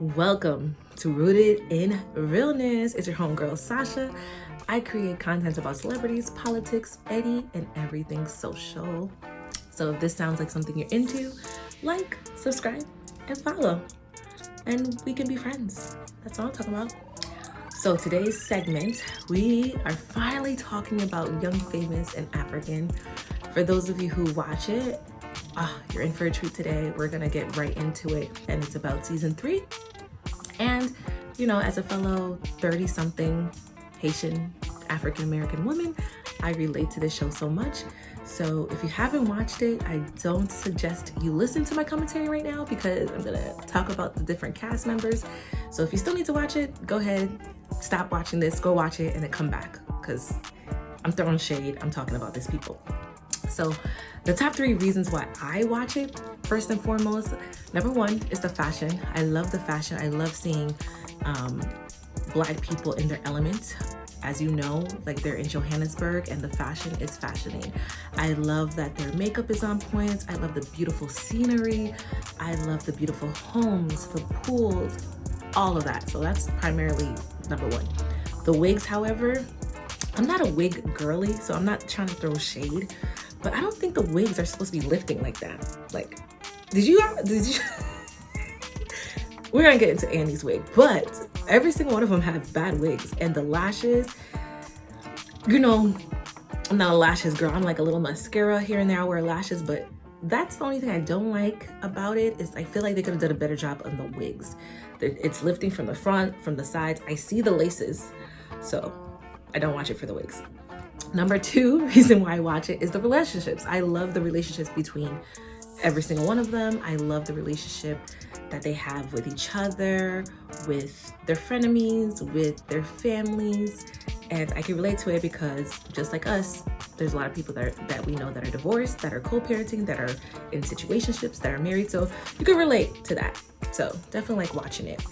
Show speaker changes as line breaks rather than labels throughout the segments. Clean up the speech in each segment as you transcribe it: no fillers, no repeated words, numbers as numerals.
Welcome to Rooted in Realness. It's your homegirl, Sasha. I create content about celebrities, politics, Eddie, and everything social. So if this sounds like something you're into, like, subscribe, and follow. And we can be friends. That's all I'm talking about. So today's segment, we are finally talking about Young, Famous, and African. For those of you who watch it, you're in for a treat today. We're gonna get right into it, and it's about season 3. And, you know, as a fellow 30-something Haitian African-American woman, I relate to this show so much. So if you haven't watched it, I don't suggest you listen to my commentary right now because I'm gonna talk about the different cast members. So if you still need to watch it, go ahead, stop watching this, go watch it, and then come back because I'm throwing shade. I'm talking about these people. So the top 3 reasons why I watch it, first and foremost, number 1 is the fashion. I love the fashion. I love seeing Black people in their element. As you know, like they're in Johannesburg and the fashion is fashioning. I love that their makeup is on point. I love the beautiful scenery. I love the beautiful homes, the pools, all of that. So that's primarily number 1. The wigs, however, I'm not a wig girly, so I'm not trying to throw shade, but I don't think the wigs are supposed to be lifting like that. Like, did you? We're gonna get into Annie's wig, but every single one of them have bad wigs. And the lashes, you know, I'm not a lashes girl. I'm like a little mascara here and there. I wear lashes, but that's the only thing I don't like about it is I feel like they could have done a better job on the wigs. It's lifting from the front, from the sides. I see the laces, so I don't watch it for the wigs. Number 2 reason why I watch it is the relationships. I love the relationships between every single one of them. I love the relationship that they have with each other, with their frenemies, with their families. And I can relate to it because just like us, there's a lot of people that we know that are divorced, that are co-parenting, that are in situationships, that are married. So you can relate to that. So definitely like watching it.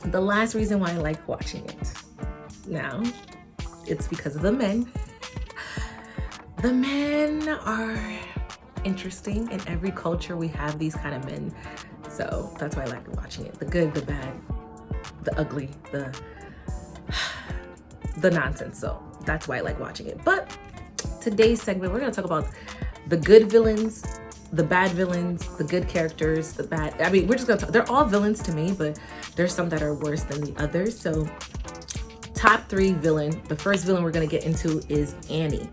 The last reason why I like watching it, now, it's because of the men. The men are interesting. In every culture, we have these kind of men. So that's why I like watching it. The good, the bad, the ugly, the nonsense. So that's why I like watching it. But today's segment, we're going to talk about the good villains, the bad villains, the good characters, the bad. I mean, we're just going to talk. They're all villains to me, but there's some that are worse than the others. So top 3 villain. The first villain we're going to get into is Annie.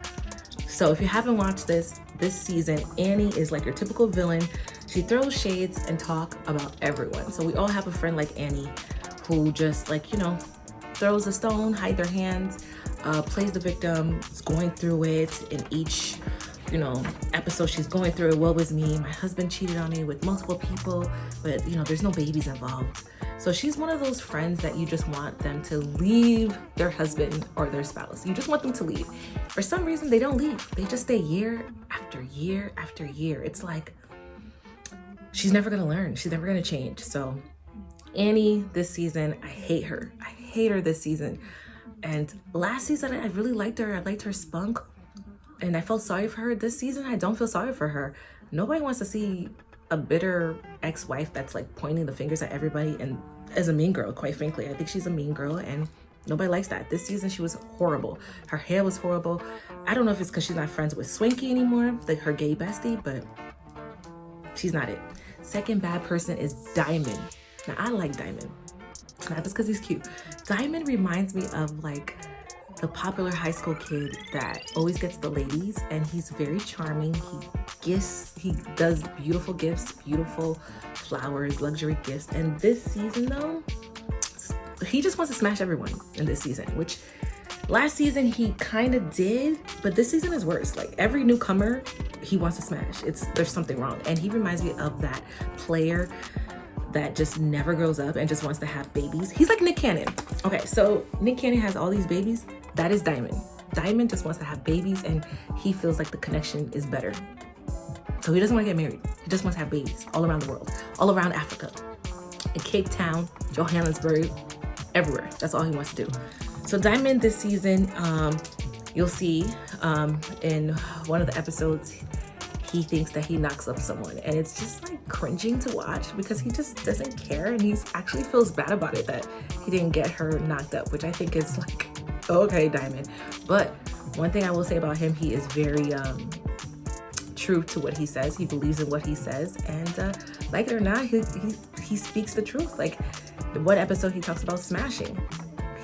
So if you haven't watched this season, Annie is like your typical villain. She throws shades and talk about everyone. So we all have a friend like Annie who just like, you know, throws a stone, hide their hands, plays the victim, is going through it in each, you know, episode. She's going through it. Woe was me. My husband cheated on me with multiple people, but you know, there's no babies involved. So she's one of those friends that you just want them to leave their husband or their spouse. You just want them to leave. For some reason, they don't leave. They just stay year after year after year. It's like, she's never gonna learn. She's never gonna change. So Annie, this season, I hate her. I hate her this season. And last season, I really liked her. I liked her spunk. And I felt sorry for her. This season, I don't feel sorry for her. Nobody wants to see a bitter ex-wife that's like pointing the fingers at everybody and as a mean girl, quite frankly. I think she's a mean girl and nobody likes that. This season, she was horrible. Her hair was horrible. I don't know if it's because she's not friends with Swinky anymore, like her gay bestie, but she's not it. Second bad person is Diamond. Now, I like Diamond. Not just because he's cute. Diamond reminds me of like the popular high school kid that always gets the ladies, and he's very charming. He does beautiful gifts, beautiful flowers, luxury gifts. And this season though, he just wants to smash everyone in this season, which last season he kind of did, but this season is worse. Like every newcomer, he wants to smash. There's something wrong. And he reminds me of that player that just never grows up and just wants to have babies. He's like Nick Cannon. Okay, so Nick Cannon has all these babies. That is Diamond. Diamond just wants to have babies and he feels like the connection is better. So he doesn't want to get married. He just wants to have babies all around the world, all around Africa, in Cape Town, Johannesburg, everywhere. That's all he wants to do. So Diamond this season, you'll see in one of the episodes, he thinks that he knocks up someone, and it's just like cringing to watch because he just doesn't care, and he's actually feels bad about it that he didn't get her knocked up, which I think is like, okay, Diamond. But one thing I will say about him, he is very true to what he says. He believes in what he says, and like it or not, he speaks the truth. Like one episode he talks about smashing.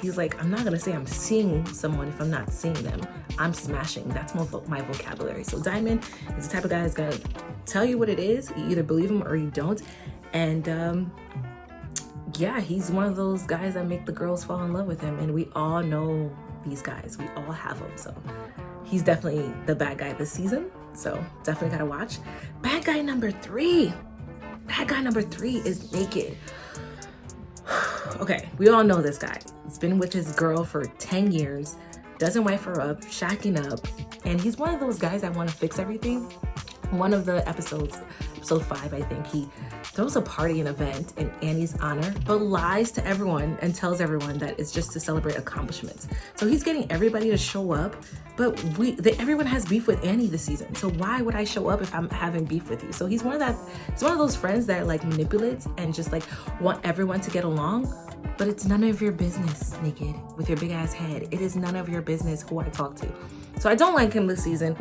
He's like, I'm not gonna say I'm seeing someone if I'm not seeing them. I'm smashing. That's my vocabulary. So Diamond is the type of guy that's gonna tell you what it is. You either believe him or you don't. And yeah, he's one of those guys that make the girls fall in love with him. And we all know these guys. We all have them. So he's definitely the bad guy this season. So definitely gotta watch. Bad guy number 3. Bad guy number 3 is Naked. Okay, we all know this guy. He's been with his girl for 10 years, doesn't wife her up, shacking up, and he's one of those guys that want to fix everything. One of the episodes, episode 5, I think, he throws a party, an event in Annie's honor, but lies to everyone and tells everyone that it's just to celebrate accomplishments. So he's getting everybody to show up, but everyone has beef with Annie this season. So why would I show up if I'm having beef with you? So he's one of those friends that like manipulates and just like want everyone to get along. But it's none of your business, Naked, with your big ass head. It is none of your business who I talk to. So I don't like him this season.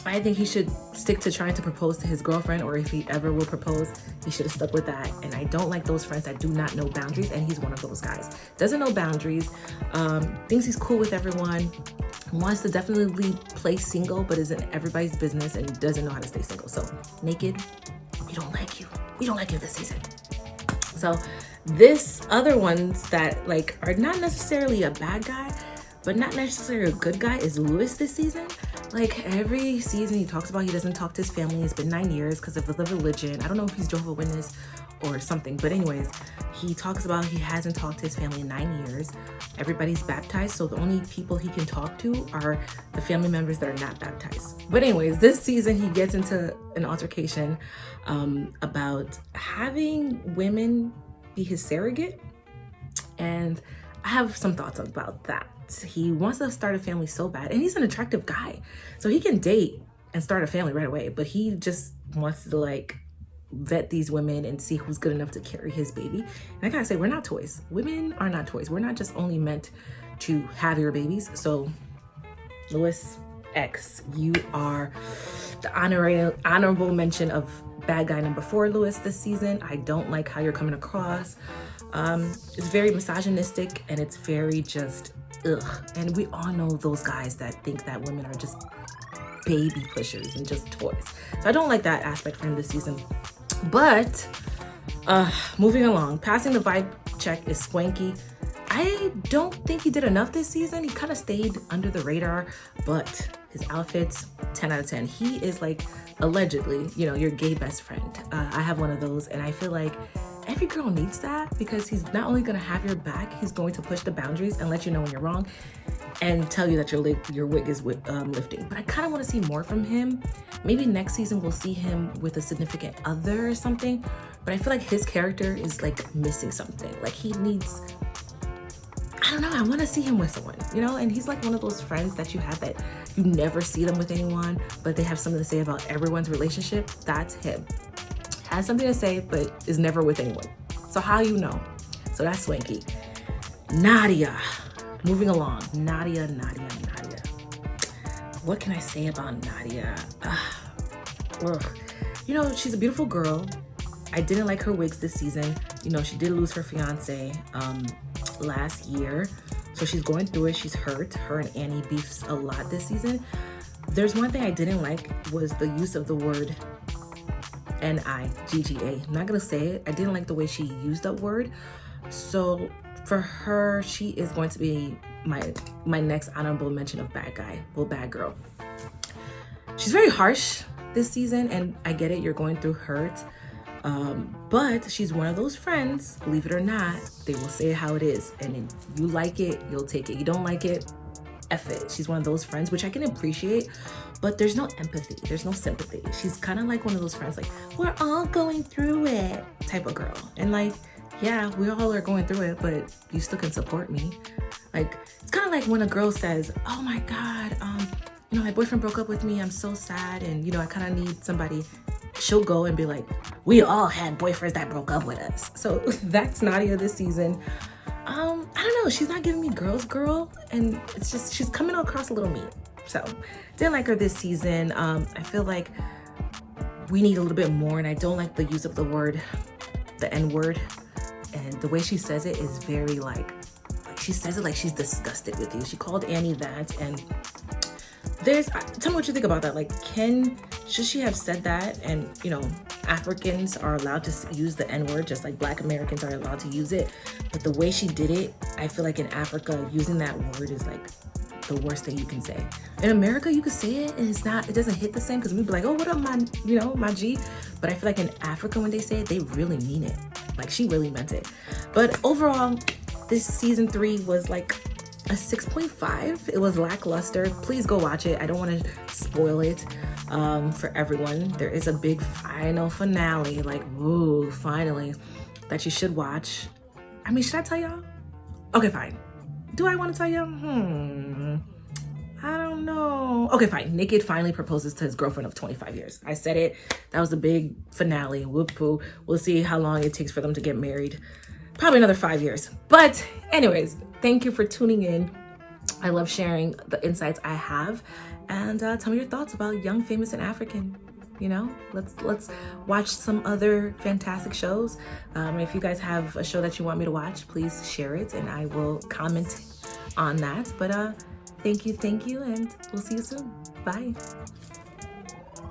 I think he should stick to trying to propose to his girlfriend, or if he ever will propose, he should have stuck with that. And I don't like those friends that do not know boundaries, and he's one of those guys. Doesn't know boundaries, thinks he's cool with everyone, wants to definitely play single, but is in everybody's business and doesn't know how to stay single. So Naked, we don't like you. We don't like you this season. So this other ones that like are not necessarily a bad guy, but not necessarily a good guy is Lewis this season. Like every season he talks about he doesn't talk to his family. It's been 9 years because of the religion. I don't know if he's Jehovah's Witness or something, but anyways, he talks about he hasn't talked to his family in 9 years. Everybody's baptized, so the only people he can talk to are the family members that are not baptized. But anyways, this season he gets into an altercation about having women be his surrogate, and I have some thoughts about that. He wants to start a family so bad, and he's an attractive guy, so he can date and start a family right away, but he just wants to like vet these women and see who's good enough to carry his baby. And I gotta say, we're not toys. Women are not toys. We're not just only meant to have your babies. So Lewis X, you are the honorable mention of bad guy number 4, Lewis, this season. I don't like how you're coming across. It's very misogynistic, and it's very just ugh. And we all know those guys that think that women are just baby pushers and just toys. So I don't like that aspect for him this season. But moving along, passing the vibe check is Swanky. I don't think he did enough this season. He kind of stayed under the radar, but his outfits, 10 out of 10. He is like allegedly, your gay best friend. I have one of those, and I feel like every girl needs that, because he's not only going to have your back, he's going to push the boundaries and let you know when you're wrong and tell you that your wig is lifting. But I kind of want to see more from him. Maybe next season we'll see him with a significant other or something, but I feel like his character is like missing something. Like he needs, I don't know, I want to see him with someone, and he's like one of those friends that you have that you never see them with anyone, but they have something to say about everyone's relationship. That's him. Has something to say, but is never with anyone. So how you know? So that's Swanky. Nadia. Moving along. Nadia. What can I say about Nadia? She's a beautiful girl. I didn't like her wigs this season. She did lose her fiance last year. So she's going through it. She's hurt. Her and Annie beefs a lot this season. There's one thing I didn't like was the use of the word N-I-G-G-A. I'm not gonna say it. I didn't like the way she used that word. So for her, she is going to be my next honorable mention of bad guy, bad girl. She's very harsh this season, and I get it, you're going through hurt. But she's one of those friends, believe it or not, they will say how it is. And if you like it, you'll take it. You don't like it, F it. She's one of those friends, which I can appreciate, but there's no empathy, there's no sympathy. She's kind of like one of those friends, like, we're all going through it type of girl. And like, yeah, we all are going through it, but you still can support me. Like, it's kind of like when a girl says, oh my God, my boyfriend broke up with me, I'm so sad, and I kind of need somebody. She'll go and be like, we all had boyfriends that broke up with us. So that's Nadia this season. I don't know, she's not giving me girl's girl, and it's just, she's coming across a little mean. So didn't like her this season. I feel like we need a little bit more, and I don't like the use of the N-word, and the way she says it is very like she says it like she's disgusted with you. She called Annie that, and tell me what you think about that. Like, should she have said that? And Africans are allowed to use the N-word just like Black Americans are allowed to use it, but the way she did it, I feel like in Africa using that word is like the worst thing you can say. In America you could say it and it doesn't hit the same, because we'd be like, oh, what up, my G. But I feel like in Africa when they say it, they really mean it. Like, she really meant it. But overall, this season 3 was like a 6.5. It was lackluster. Please go watch it. I don't want to spoil it for everyone. There is a big final finale, like, ooh, finally, that you should watch. I mean, should I tell y'all? Okay, fine. Do I want to tell y'all? I don't know. Okay, fine. Naked finally proposes to his girlfriend of 25 years. I said it. That was the big finale. Whoop-poo. We'll see how long it takes for them to get married. Probably another 5 years. But anyways, thank you for tuning in. I love sharing the insights I have. And tell me your thoughts about Young, Famous, and African. Let's watch some other fantastic shows. If you guys have a show that you want me to watch, please share it and I will comment on that. But thank you, and we'll see you soon. Bye.